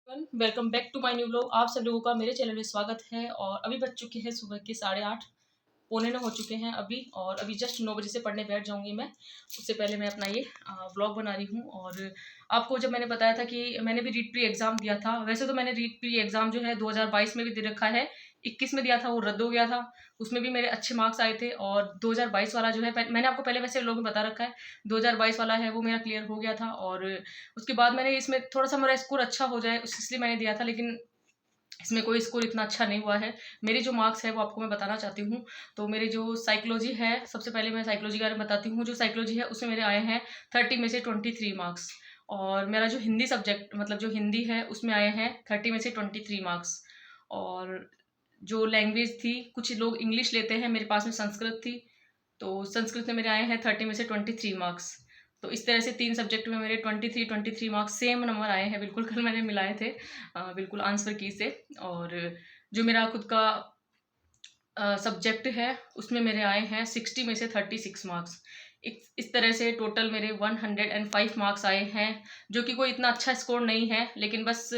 Welcome back to my new blog. आप सब लोगों का मेरे चैनल में स्वागत है। और अभी बज चुके हैं सुबह के 8:30, पौने 9 हो चुके हैं अभी। और अभी जस्ट 9 बजे से पढ़ने बैठ जाऊंगी मैं। उससे पहले मैं अपना ये व्लॉग बना रही हूँ। और आपको जब मैंने बताया था कि मैंने भी रीट प्री एग्ज़ाम दिया था, वैसे तो मैंने रीट प्री एग्ज़ाम जो है 2022 में भी दे रखा है, 21 में दिया था, वो रद्द हो गया था। उसमें भी मेरे अच्छे मार्क्स आए थे। और 2022 वाला जो है मैंने आपको पहले वैसे लोग में बता रखा है, 2022 वाला है वो मेरा क्लियर हो गया था। और उसके बाद मैंने इसमें थोड़ा सा मेरा स्कोर अच्छा हो जाए इसलिए मैंने दिया था, लेकिन इसमें कोई स्कोर इतना अच्छा नहीं हुआ है। मेरे जो मार्क्स है वो आपको मैं बताना चाहती हूँ। तो मेरे जो साइकोलॉजी है, सबसे पहले मैं साइकोलॉजी के बारे में बताती हूँ। जो साइकोलॉजी है उसमें मेरे आए हैं 30 में से 23 मार्क्स। और मेरा जो हिंदी सब्जेक्ट मतलब जो हिंदी है उसमें आए हैं 30 में से 23 मार्क्स। और जो लैंग्वेज थी, कुछ लोग इंग्लिश लेते हैं, मेरे पास में संस्कृत थी, तो संस्कृत में मेरे आए हैं 30 में से 23 मार्क्स। तो इस तरह से 3 सब्जेक्ट में मेरे 23 मार्क्स सेम नंबर आए हैं बिल्कुल। कल मैंने मिलाए थे बिल्कुल आंसर की से। और जो मेरा खुद का सब्जेक्ट है उसमें मेरे आए हैं 60 में से 36 मार्क्स। इस तरह से टोटल मेरे 105 मार्क्स आए हैं, जो कि कोई इतना अच्छा स्कोर नहीं है, लेकिन बस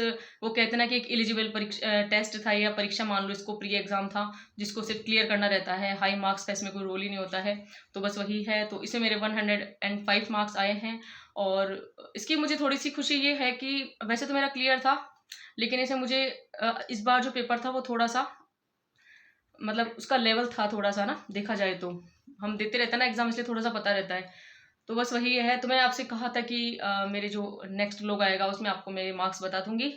वो कहते हैं ना कि एक एलिजिबल परीक्षा टेस्ट था या परीक्षा मान लो इसको, प्री एग्जाम था जिसको सिर्फ क्लियर करना रहता है। हाई मार्क्स का इसमें कोई रोल ही नहीं होता है, तो बस वही है। तो इसमें मेरे 105 मार्क्स आए हैं। और इसकी मुझे थोड़ी सी खुशी ये है कि वैसे तो मेरा क्लियर था, लेकिन इसे मुझे इस बार जो पेपर था वो थोड़ा सा मतलब उसका लेवल था थोड़ा सा ना, देखा जाए तो हम देते रहते हैं ना एग्जाम, इसलिए थोड़ा सा पता रहता है। तो बस वही है। तो मैंने आपसे कहा था कि मेरे जो नेक्स्ट व्लॉग आएगा उसमें आपको मेरे मार्क्स बता दूंगी।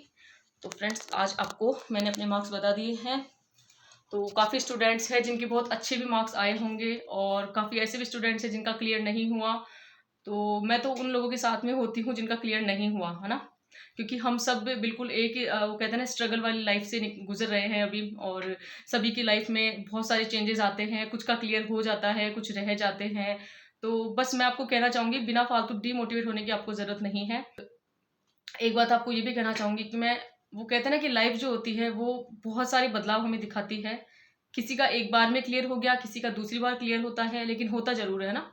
तो फ्रेंड्स आज आपको मैंने अपने मार्क्स बता दिए हैं। तो काफ़ी स्टूडेंट्स हैं जिनके बहुत अच्छे भी मार्क्स आए होंगे, और काफ़ी ऐसे भी स्टूडेंट्स हैं जिनका क्लियर नहीं हुआ। तो मैं तो उन लोगों के साथ में होती हूँ जिनका क्लियर नहीं हुआ है ना, क्योंकि हम सब बिल्कुल एक ही वो कहते हैं ना स्ट्रगल वाली लाइफ से गुजर रहे हैं अभी। और सभी की लाइफ में बहुत सारे चेंजेस आते हैं, कुछ का क्लियर हो जाता है, कुछ रह जाते हैं। तो बस मैं आपको कहना चाहूँगी, बिना फालतू डीमोटिवेट होने की आपको ज़रूरत नहीं है। एक बात आपको ये भी कहना चाहूँगी कि मैं वो कहते हैं ना कि लाइफ जो होती है वो बहुत सारे बदलाव हमें दिखाती है। किसी का एक बार में क्लियर हो गया, किसी का दूसरी बार क्लियर होता है, लेकिन होता ज़रूर है ना।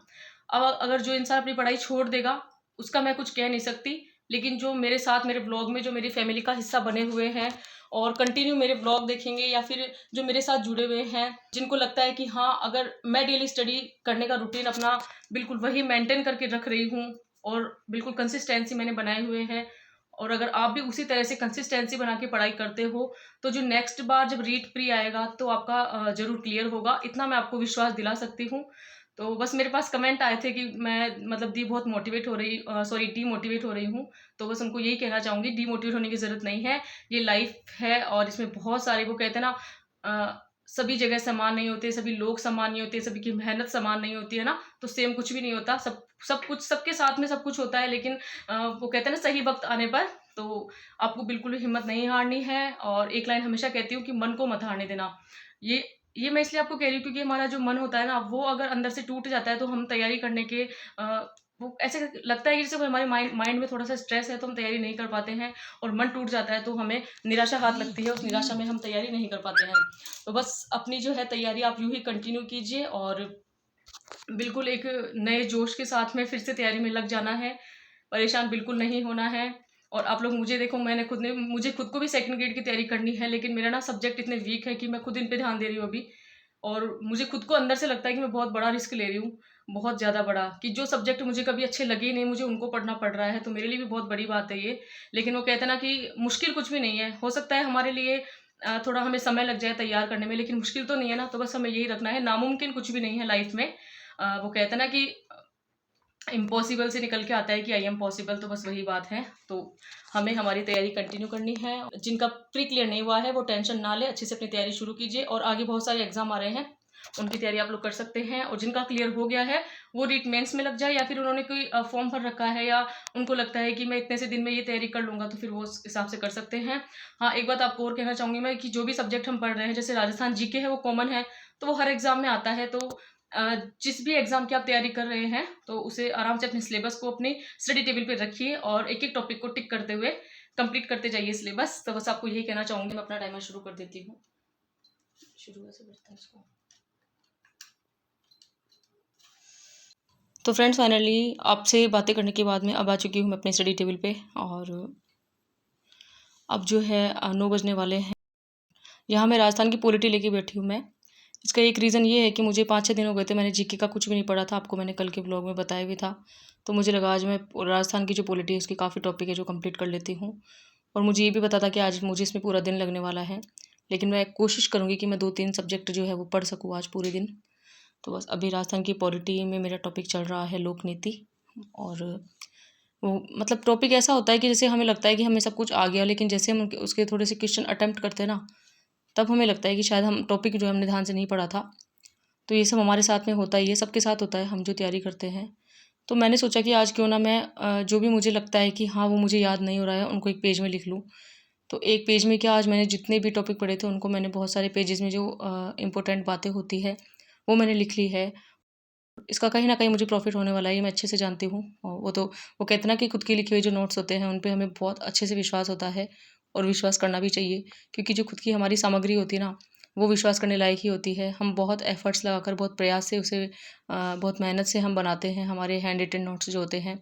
अब अगर जो इंसान अपनी पढ़ाई छोड़ देगा उसका मैं कुछ कह नहीं सकती, लेकिन जो मेरे साथ मेरे ब्लॉग में जो मेरी फैमिली का हिस्सा बने हुए हैं और कंटिन्यू मेरे ब्लॉग देखेंगे, या फिर जो मेरे साथ जुड़े हुए हैं, जिनको लगता है कि हाँ अगर मैं डेली स्टडी करने का रूटीन अपना बिल्कुल वही मेंटेन करके रख रही हूँ और बिल्कुल कंसिस्टेंसी मैंने बनाए हुए हैं, और अगर आप भी उसी तरह से कंसिस्टेंसी बना के पढ़ाई करते हो, तो जो नेक्स्ट बार जब रीट प्री आएगा तो आपका ज़रूर क्लियर होगा, इतना मैं आपको विश्वास दिला सकती हूँ। तो बस मेरे पास कमेंट आए थे कि मैं मतलब दी बहुत मोटिवेट हो रही सॉरी डीमोटिवेट हो रही हूँ। तो बस उनको यही कहना चाहूँगी, डीमोटिवेट होने की ज़रूरत नहीं है। ये लाइफ है और इसमें बहुत सारे वो कहते हैं ना सभी जगह समान नहीं होते, सभी लोग समान नहीं होते, सभी की मेहनत समान नहीं होती है ना। तो सेम कुछ भी नहीं होता, सब कुछ सबके साथ में सब कुछ होता है, लेकिन वो कहते हैं ना सही वक्त आने पर। तो आपको बिल्कुल भी हिम्मत नहीं हारनी है। और एक लाइन हमेशा कहती हूँ कि मन को मत हारने देना। ये ये मैं इसलिए आपको कह रही हूँ क्योंकि हमारा जो मन होता है ना, वो अगर अंदर से टूट जाता है तो हम तैयारी करने के वो ऐसे लगता है कि जैसे हमारे माइंड माइंड में थोड़ा सा स्ट्रेस है तो हम तैयारी नहीं कर पाते हैं। और मन टूट जाता है तो हमें निराशा हाथ लगती है, उस निराशा में हम तैयारी नहीं कर पाते हैं। तो बस अपनी जो है तैयारी आप यूं ही कंटिन्यू कीजिए, और बिल्कुल एक नए जोश के साथ में फिर से तैयारी में लग जाना है। परेशान बिल्कुल नहीं होना है। और आप लोग मुझे देखो, मुझे खुद को भी सेकंड ग्रेड की तैयारी करनी है, लेकिन मेरा ना सब्जेक्ट इतने वीक है कि मैं खुद इन पे ध्यान दे रही हूँ अभी। और मुझे खुद को अंदर से लगता है कि मैं बहुत बड़ा रिस्क ले रही हूँ, बहुत ज़्यादा बड़ा, कि जो सब्जेक्ट मुझे कभी अच्छे लगे ही नहीं मुझे उनको पढ़ना पड़ रहा है। तो मेरे लिए भी बहुत बड़ी बात है ये। लेकिन वो कहते हैं ना कि मुश्किल कुछ भी नहीं है, हो सकता है हमारे लिए थोड़ा हमें समय लग जाए तैयार करने में, लेकिन मुश्किल तो नहीं है ना। तो बस हमें यही रखना है, नामुमकिन कुछ भी नहीं है लाइफ में। वो कहते हैं ना कि इम्पॉसिबल से निकल के आता है कि आई एम पॉसिबल। तो बस वही बात है। तो हमें हमारी तैयारी कंटिन्यू करनी है। जिनका प्री क्लियर नहीं हुआ है वो टेंशन ना ले, अच्छे से अपनी तैयारी शुरू कीजिए। और आगे बहुत सारे एग्जाम आ रहे हैं, उनकी तैयारी आप लोग कर सकते हैं। और जिनका क्लियर हो गया है वो रीट मेंस में लग जाए, या फिर उन्होंने कोई फॉर्म भर रखा है, या उनको लगता है कि मैं इतने से दिन में ये तैयारी कर लूंगा, तो फिर वो उस हिसाब से कर सकते हैं। हाँ, एक बात आपको और कहना चाहूंगी मैं कि जो भी सब्जेक्ट हम पढ़ रहे हैं, जैसे राजस्थान जीके है वो कॉमन है, तो वो हर एग्जाम में आता है। तो जिस भी एग्जाम की आप तैयारी कर रहे हैं तो उसे आराम से अपने सिलेबस को अपनी स्टडी टेबल पे रखिए, और एक एक टॉपिक को टिक करते हुए कंप्लीट करते जाइए सिलेबस। तो बस आपको यही कहना चाहूंगी। मैं अपना टाइमर शुरू कर देती हूँ। शुरू कैसे करता है इसको। तो फ्रेंड्स फाइनली आपसे बातें करने के बाद में अब आ चुकी हूँ मैं अपने स्टडी टेबल पे। और अब जो है 9 बजने वाले हैं। यहाँ मैं राजस्थान की पॉलिटी लेके बैठी हूँ मैं। इसका एक रीज़न ये है कि मुझे 5-6 दिन हो गए थे, मैंने जीके का कुछ भी नहीं पढ़ा था, आपको मैंने कल के ब्लॉग में बताया भी था। तो मुझे लगा आज मैं राजस्थान की जो पॉलिटी है उसकी काफ़ी टॉपिक है जो कंप्लीट कर लेती हूँ। और मुझे ये भी पता था कि आज मुझे इसमें पूरा दिन लगने वाला है, लेकिन मैं कोशिश करूँगी कि मैं 2-3 सब्जेक्ट जो है वो पढ़ सकूँ आज पूरे दिन। तो बस अभी राजस्थान की पॉलिटी में मेरा टॉपिक चल रहा है लोक नीति। और वो मतलब टॉपिक ऐसा होता है कि जैसे हमें लगता है कि हमें सब कुछ आ गया, लेकिन जैसे हम उसके थोड़े से क्वेश्चन अटेम्प्ट करते हैं ना, तब हमें लगता है कि शायद हम टॉपिक जो है हमने ध्यान से नहीं पढ़ा था। तो ये सब हमारे साथ में होता है, ये सबके साथ होता है, हम जो तैयारी करते हैं। तो मैंने सोचा कि आज क्यों ना मैं जो भी मुझे लगता है कि हाँ वो मुझे याद नहीं हो रहा है उनको एक पेज में लिख लूँ। तो एक पेज में क्या, आज मैंने जितने भी टॉपिक पढ़े थे उनको मैंने बहुत सारे पेजेस में जो इम्पोर्टेंट बातें होती है वो मैंने लिख ली है। इसका कहीं न कहीं मुझे प्रॉफ़िट होने वाला है, ये मैं अच्छे से जानती हूँ। और वो कहते हैं ना कि खुद की लिखी हुई जो नोट्स होते हैं, उन पे हमें बहुत अच्छे से विश्वास होता है और विश्वास करना भी चाहिए, क्योंकि जो खुद की हमारी सामग्री होती है ना, वो विश्वास करने लायक ही होती है। हम बहुत एफ़र्ट्स लगाकर, बहुत प्रयास से उसे बहुत मेहनत से हम बनाते हैं, हमारे हैंड रिटन नोट्स जो होते हैं।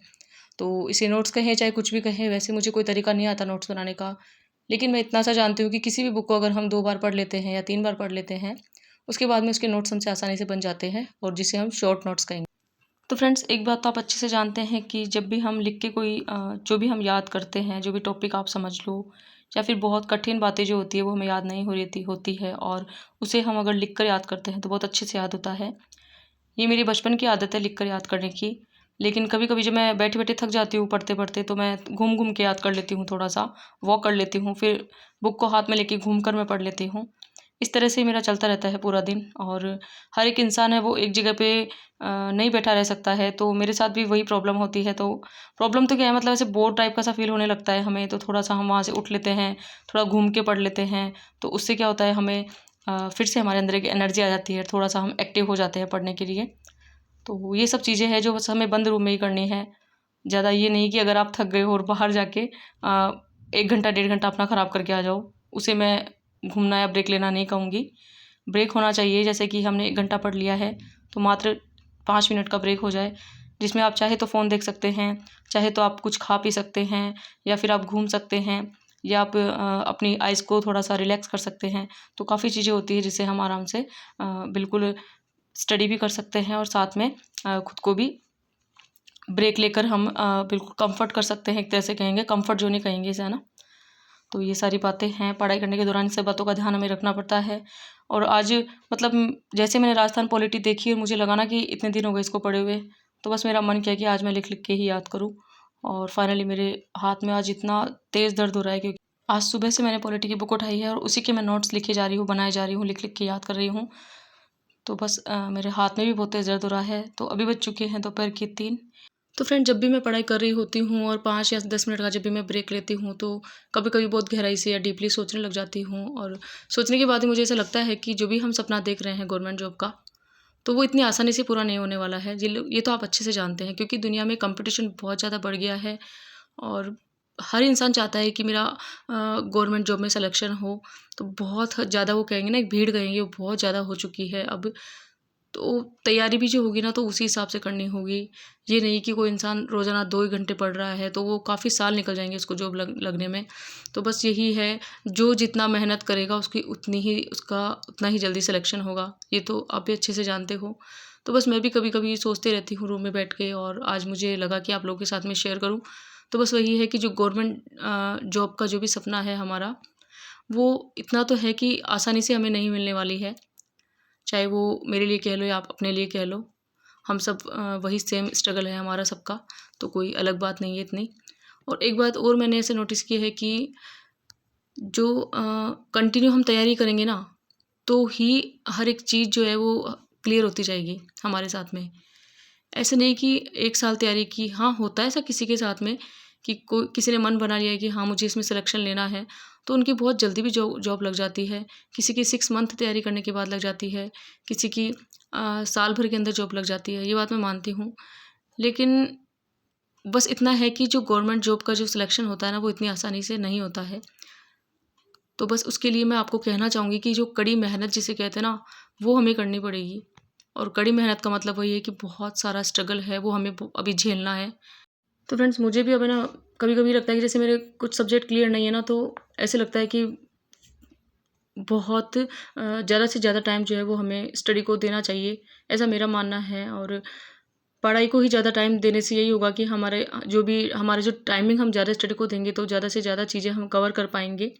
तो इसे नोट्स कहें, चाहे कुछ भी कहें, वैसे मुझे कोई तरीका नहीं आता नोट्स बनाने का। लेकिन मैं इतना सा जानती हूँ कि किसी भी बुक को अगर हम 2 बार पढ़ लेते हैं या 3 बार पढ़ लेते हैं, उसके बाद में उसके नोट्स हमसे आसानी से बन जाते हैं, और जिसे हम शॉर्ट नोट्स कहेंगे। तो फ्रेंड्स, एक बात तो आप अच्छे से जानते हैं कि जब भी हम लिख के कोई जो भी हम याद करते हैं, जो भी टॉपिक आप समझ लो, या फिर बहुत कठिन बातें जो होती है वो हमें याद नहीं हो रही होती है, और उसे हम अगर लिख कर याद करते हैं तो बहुत अच्छे से याद होता है। ये मेरी बचपन की आदत है लिख कर याद करने की। लेकिन कभी कभी जब मैं बैठे बैठे थक जाती हूँ पढ़ते पढ़ते, तो मैं घूम घूम के याद कर लेती हूँ, थोड़ा सा वॉक कर लेती हूँ, फिर बुक को हाथ में लेके घूम कर मैं पढ़ लेती हूँ। इस तरह से मेरा चलता रहता है पूरा दिन। और हर एक इंसान है वो एक जगह पे नहीं बैठा रह सकता है, तो मेरे साथ भी वही प्रॉब्लम होती है। तो प्रॉब्लम तो क्या है, मतलब ऐसे बोर टाइप का सा फील होने लगता है हमें, तो थोड़ा सा हम वहाँ से उठ लेते हैं, थोड़ा घूम के पढ़ लेते हैं। तो उससे क्या होता है, हमें फिर से हमारे अंदर एक एनर्जी आ जाती है, थोड़ा सा हम एक्टिव हो जाते हैं पढ़ने के लिए। तो ये सब चीज़ें हैं जो बस हमें बंद रूम में ही करनी है। ज़्यादा ये नहीं कि अगर आप थक गए हो और बाहर जाके 1 घंटा 1.5 घंटा अपना ख़राब करके आ जाओ, उसे मैं घूमना या ब्रेक लेना नहीं कहूँगी। ब्रेक होना चाहिए, जैसे कि हमने 1 घंटा पढ़ लिया है तो मात्र 5 मिनट का ब्रेक हो जाए, जिसमें आप चाहे तो फ़ोन देख सकते हैं, चाहे तो आप कुछ खा पी सकते हैं, या फिर आप घूम सकते हैं, या आप अपनी आइज़ को थोड़ा सा रिलैक्स कर सकते हैं। तो काफ़ी चीज़ें होती हैं जिससे हम आराम से बिल्कुल स्टडी भी कर सकते हैं, और साथ में खुद को भी ब्रेक लेकर हम बिल्कुल कंफर्ट कर सकते हैं, एक तरह से कहेंगे, कंफर्ट जोन ही कहेंगे इसे, है ना। तो ये सारी बातें हैं, पढ़ाई करने के दौरान इन सब बातों का ध्यान हमें रखना पड़ता है। और आज मतलब जैसे मैंने राजस्थान पॉलिटी देखी और मुझे लगा ना कि इतने दिन हो गए इसको पढ़े हुए, तो बस मेरा मन किया कि आज मैं लिख लिख के ही याद करूँ। और फाइनली मेरे हाथ में आज इतना तेज़ दर्द हो रहा है, क्योंकि आज सुबह से मैंने पॉलिटी की बुक उठाई है और उसी के मैं नोट्स लिखे जा रही हूँ, बनाए जा रही हूँ, लिख लिख के याद कर रही हूँ। तो बस मेरे हाथ में भी बहुत तेज़ दर्द हो रहा है। तो अभी बज चुके हैं दोपहर के 3। तो फ्रेंड, जब भी मैं पढ़ाई कर रही होती हूँ और 5 या 10 मिनट का जब भी मैं ब्रेक लेती हूँ, तो कभी कभी बहुत गहराई से या डीपली सोचने लग जाती हूँ। और सोचने के बाद ही मुझे ऐसा लगता है कि जो भी हम सपना देख रहे हैं गवर्नमेंट जॉब का, तो वो इतनी आसानी से पूरा नहीं होने वाला है। ये तो आप अच्छे से जानते हैं, क्योंकि दुनिया में कंपटीशन बहुत ज़्यादा बढ़ गया है, और हर इंसान चाहता है कि मेरा गवर्नमेंट जॉब में सिलेक्शन हो। तो बहुत ज़्यादा वो कहेंगे ना, एक भीड़ कहेंगे, वो बहुत ज़्यादा हो चुकी है अब। तो तैयारी भी जो होगी ना, तो उसी हिसाब से करनी होगी। ये नहीं कि कोई इंसान रोज़ाना 2 ही घंटे पढ़ रहा है तो वो काफ़ी साल निकल जाएँगे उसको जॉब लगने में। तो बस यही है, जो जितना मेहनत करेगा उसकी उसका उतना ही जल्दी सिलेक्शन होगा। ये तो आप भी अच्छे से जानते हो। तो बस मैं भी कभी-कभी सोचती रहती हूँ रूम में बैठ के, और आज मुझे लगा कि आप लोगों के साथ में शेयर करूँ। तो बस वही है कि जो गवर्नमेंट जॉब का जो भी सपना है हमारा, वो इतना तो है कि आसानी से हमें नहीं मिलने वाली है। चाहे वो मेरे लिए कह लो या आप अपने लिए कह लो, हम सब वही सेम स्ट्रगल है हमारा सबका। तो कोई अलग बात नहीं है इतनी। और एक बात और मैंने ऐसे नोटिस की है कि जो कंटिन्यू हम तैयारी करेंगे ना, तो ही हर एक चीज़ जो है वो क्लियर होती जाएगी हमारे साथ में। ऐसे नहीं कि 1 साल तैयारी की, हाँ, होता है ऐसा किसी के साथ में कि कोई किसी ने मन बना लिया है कि हाँ, मुझे इसमें सिलेक्शन लेना है, तो उनकी बहुत जल्दी भी जॉब लग जाती है। किसी की 6 मंथ तैयारी करने के बाद लग जाती है, किसी की साल भर के अंदर जॉब लग जाती है, ये बात मैं मानती हूँ। लेकिन बस इतना है कि जो गवर्नमेंट जॉब का जो सिलेक्शन होता है ना, वो इतनी आसानी से नहीं होता है। तो बस उसके लिए मैं आपको कहना चाहूँगी कि जो कड़ी मेहनत जिसे कहते हैं ना, वो हमें करनी पड़ेगी। और कड़ी मेहनत का मतलब वही है कि बहुत सारा स्ट्रगल है, वो हमें अभी झेलना है। तो फ्रेंड्स, मुझे भी अब है ना कभी कभी लगता है कि जैसे मेरे कुछ सब्जेक्ट क्लियर नहीं है ना, तो ऐसे लगता है कि बहुत ज़्यादा से ज़्यादा टाइम जो है वो हमें स्टडी को देना चाहिए, ऐसा मेरा मानना है। और पढ़ाई को ही ज़्यादा टाइम देने से यही होगा कि हमारे जो टाइमिंग हम ज़्यादा स्टडी को देंगे तो ज़्यादा से ज़्यादा चीज़ें हम कवर कर पाएंगे,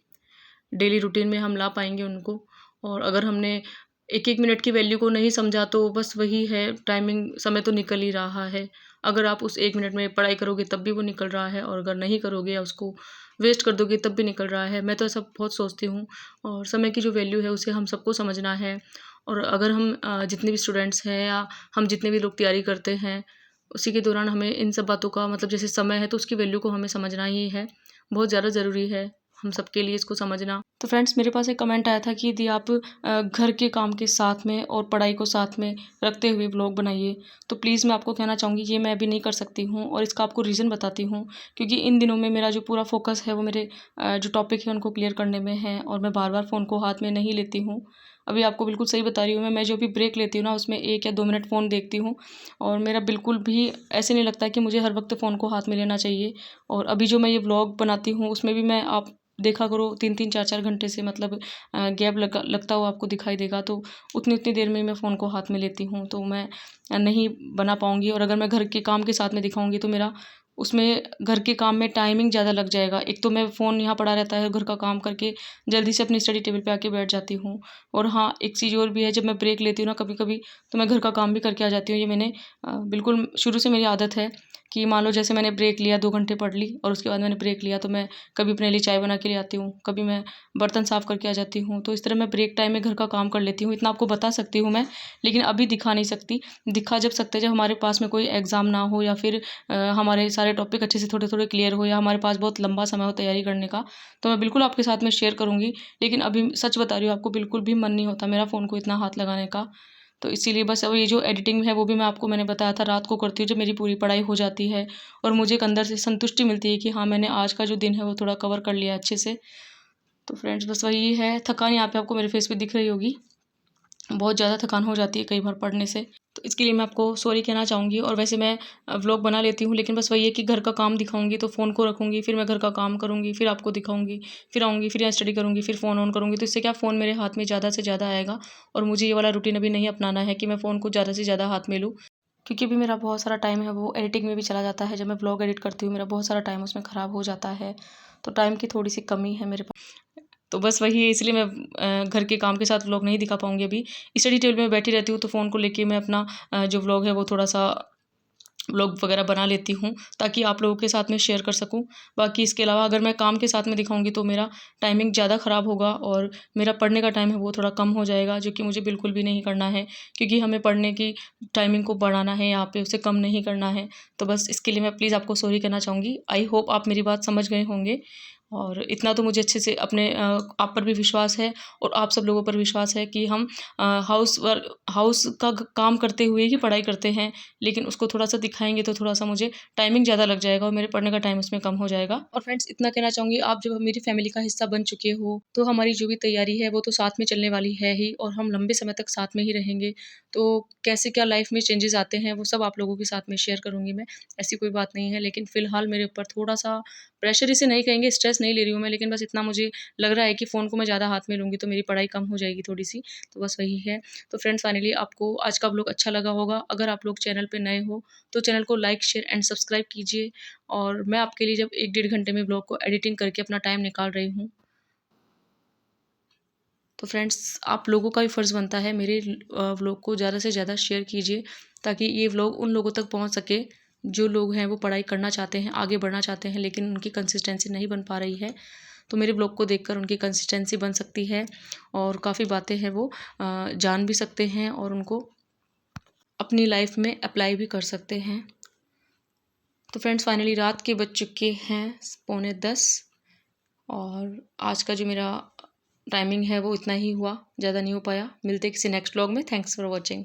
डेली रूटीन में हम ला पाएंगे उनको। और अगर हमने एक एक मिनट की वैल्यू को नहीं समझा तो बस वही है, टाइमिंग समय तो निकल ही रहा है। अगर आप उस एक मिनट में पढ़ाई करोगे तब भी वो निकल रहा है, और अगर नहीं करोगे या उसको वेस्ट कर दोगे तब भी निकल रहा है। मैं तो ऐसा बहुत सोचती हूँ। और समय की जो वैल्यू है उसे हम सबको समझना है। और अगर हम जितने भी स्टूडेंट्स हैं या हम जितने भी लोग तैयारी करते हैं, उसी के दौरान हमें इन सब बातों का मतलब, जैसे समय है तो उसकी वैल्यू को हमें समझना ही है। बहुत ज़्यादा ज़रूरी है हम सबके लिए इसको समझना। तो फ्रेंड्स, मेरे पास एक कमेंट आया था कि यदि आप घर के काम के साथ में और पढ़ाई को साथ में रखते हुए व्लॉग बनाइए, तो प्लीज़ मैं आपको कहना चाहूँगी ये मैं अभी नहीं कर सकती हूँ, और इसका आपको रीज़न बताती हूँ। क्योंकि इन दिनों में मेरा जो पूरा फोकस है वो मेरे जो टॉपिक है उनको क्लियर करने में है, और मैं बार बार फ़ोन को हाथ में नहीं लेती हूँ। अभी आपको बिल्कुल सही बता रही हूँ मैं जो भी ब्रेक लेती हूँ ना, उसमें 1 या 2 मिनट फ़ोन देखती हूँ। और मेरा बिल्कुल भी ऐसे नहीं लगता कि मुझे हर वक्त फ़ोन को हाथ में लेना चाहिए। और अभी जो मैं ये व्लॉग बनाती हूँ उसमें भी मैं, आप देखा करो, 3-3 4-4 घंटे से मतलब गैप लगता हुआ आपको दिखाई देगा। तो उतनी देर में मैं फ़ोन को हाथ में लेती हूँ, तो मैं नहीं बना पाऊँगी। और अगर मैं घर के काम के साथ में दिखाऊँगी तो मेरा उसमें घर के काम में टाइमिंग ज़्यादा लग जाएगा। एक तो मैं फ़ोन यहाँ पड़ा रहता है, घर का काम करके जल्दी से अपनी स्टडी टेबल पे आके बैठ जाती हूँ। और हाँ, एक चीज़ और भी है, जब मैं ब्रेक लेती हूँ ना कभी-कभी, तो मैं घर का काम भी करके आ जाती हूँ। ये मैंने बिल्कुल शुरू से मेरी आदत है कि मान लो जैसे मैंने ब्रेक लिया, 2 घंटे पढ़ ली और उसके बाद मैंने ब्रेक लिया, तो मैं कभी अपने लिए चाय बना के ले आती हूँ, कभी मैं बर्तन साफ़ करके आ जाती हूँ। तो इस तरह मैं ब्रेक टाइम में घर का काम कर लेती हूँ। इतना आपको बता सकती हूँ मैं, लेकिन अभी दिखा नहीं सकती। दिखा जब सकते हैं जब हमारे पास में कोई एग्ज़ाम ना हो, या फिर हमारे सारे टॉपिक अच्छे से थोड़े-थोड़े क्लियर हो, या हमारे पास बहुत लंबा समय हो तैयारी करने का, तो मैं बिल्कुल आपके साथ में शेयर करूँगी। लेकिन अभी सच बता रही हूँ आपको, बिल्कुल भी मन नहीं होता मेरा फ़ोन को इतना हाथ लगाने का। तो इसीलिए बस अब ये जो एडिटिंग है वो भी मैंने बताया था रात को करती हूँ जब मेरी पूरी पढ़ाई हो जाती है, और मुझे एक अंदर से संतुष्टि मिलती है कि हाँ, मैंने आज का जो दिन है वो थोड़ा कवर कर लिया अच्छे से। तो फ्रेंड्स, बस वही है, थकान यहाँ पे आपको मेरे फेस पे दिख रही होगी। बहुत ज़्यादा थकान हो जाती है कई बार पढ़ने से, तो इसके लिए मैं आपको सॉरी कहना चाहूँगी। और वैसे मैं व्लॉग बना लेती हूँ, लेकिन बस वही है कि घर का काम दिखाऊँगी तो फ़ोन को रखूँगी, फिर मैं घर का काम करूँगी, फिर आपको दिखाऊँगी, फिर आऊँगी, फिर यहाँ स्टडी करूँगी, फिर फ़ोन ऑन करूँगी। तो इससे क्या, फ़ोन मेरे हाथ में ज़्यादा से ज़्यादा आएगा। और मुझे ये वाला रूटीन अभी नहीं अपनाना है कि मैं फ़ोन को ज़्यादा से ज़्यादा हाथ में लूँ, क्योंकि अभी मेरा बहुत सारा टाइम है वो एडिटिंग में भी चला जाता है। जब मैं व्लॉग एडिट करती हूँ मेरा बहुत सारा टाइम उसमें ख़राब हो जाता है, तो टाइम की थोड़ी-सी कमी है मेरे पास। तो बस वही है, इसलिए मैं घर के काम के साथ व्लॉग नहीं दिखा पाऊँगी अभी। स्टडी टेबल में बैठी रहती हूँ तो फ़ोन को लेके मैं अपना जो व्लॉग है वो थोड़ा-सा व्लॉग वगैरह बना लेती हूँ, ताकि आप लोगों के साथ में शेयर कर सकूँ। बाकी इसके अलावा अगर मैं काम के साथ में दिखाऊँगी तो मेरा टाइमिंग ज़्यादा ख़राब होगा, और मेरा पढ़ने का टाइम है वो थोड़ा कम हो जाएगा, जो कि मुझे बिल्कुल भी नहीं करना है। क्योंकि हमें पढ़ने की टाइमिंग को बढ़ाना है यहाँ पे, उसे कम नहीं करना है। तो बस इसके लिए मैं प्लीज़ आपको सॉरी कहना चाहूँगी। आई होप आप मेरी बात समझ गए होंगे। और इतना तो मुझे अच्छे से अपने आप पर भी विश्वास है, और आप सब लोगों पर विश्वास है कि हम हाउस का काम करते हुए ही पढ़ाई करते हैं। लेकिन उसको थोड़ा-सा दिखाएँगे तो थोड़ा-सा मुझे टाइमिंग ज़्यादा लग जाएगा, और मेरे पढ़ने का टाइम उसमें कम हो जाएगा। और फ्रेंड्स, इतना कहना चाहूँगी, आप जब मेरी फैमिली का हिस्सा बन चुके हो, तो हमारी जो भी तैयारी है वो तो साथ में चलने वाली है ही, और हम लंबे समय तक साथ में ही रहेंगे। तो कैसे क्या लाइफ़ में चेंजेज़ आते हैं वो सब आप लोगों के साथ में शेयर करूँगी मैं, ऐसी कोई बात नहीं है। लेकिन फ़िलहाल मेरे ऊपर थोड़ा-सा प्रेशर इसे नहीं कहेंगे, स्ट्रेस नहीं ले रही हूँ मैं, लेकिन बस इतना मुझे लग रहा है कि फ़ोन को मैं ज़्यादा हाथ में लूँगी तो मेरी पढ़ाई कम हो जाएगी थोड़ी-सी, तो बस वही है। तो फ्रेंड्स, फाइनली आपको आज का व्लॉग अच्छा लगा होगा। अगर आप लोग चैनल पे नए हो तो चैनल को लाइक, शेयर एंड सब्सक्राइब कीजिए। और मैं आपके लिए जब 1 डेढ़ घंटे में व्लॉग को एडिटिंग करके अपना टाइम निकाल रही हूँ, तो फ्रेंड्स, आप लोगों का भी फ़र्ज़ बनता है मेरे व्लॉग को ज़्यादा से ज़्यादा शेयर कीजिए, ताकि ये व्लॉग उन लोगों तक पहुँच सके जो लोग हैं वो पढ़ाई करना चाहते हैं, आगे बढ़ना चाहते हैं, लेकिन उनकी कंसिस्टेंसी नहीं बन पा रही है। तो मेरे व्लॉग को देखकर उनकी कंसिस्टेंसी बन सकती है, और काफ़ी बातें हैं वो जान भी सकते हैं, और उनको अपनी लाइफ़ में अप्लाई भी कर सकते हैं। तो फ्रेंड्स, फाइनली रात के बज चुके हैं 9:45, और आज का जो मेरा टाइमिंग है वो इतना ही हुआ, ज़्यादा नहीं हो पाया। मिलते हैं किसी नेक्स्ट व्लॉग में। Thanks for watching.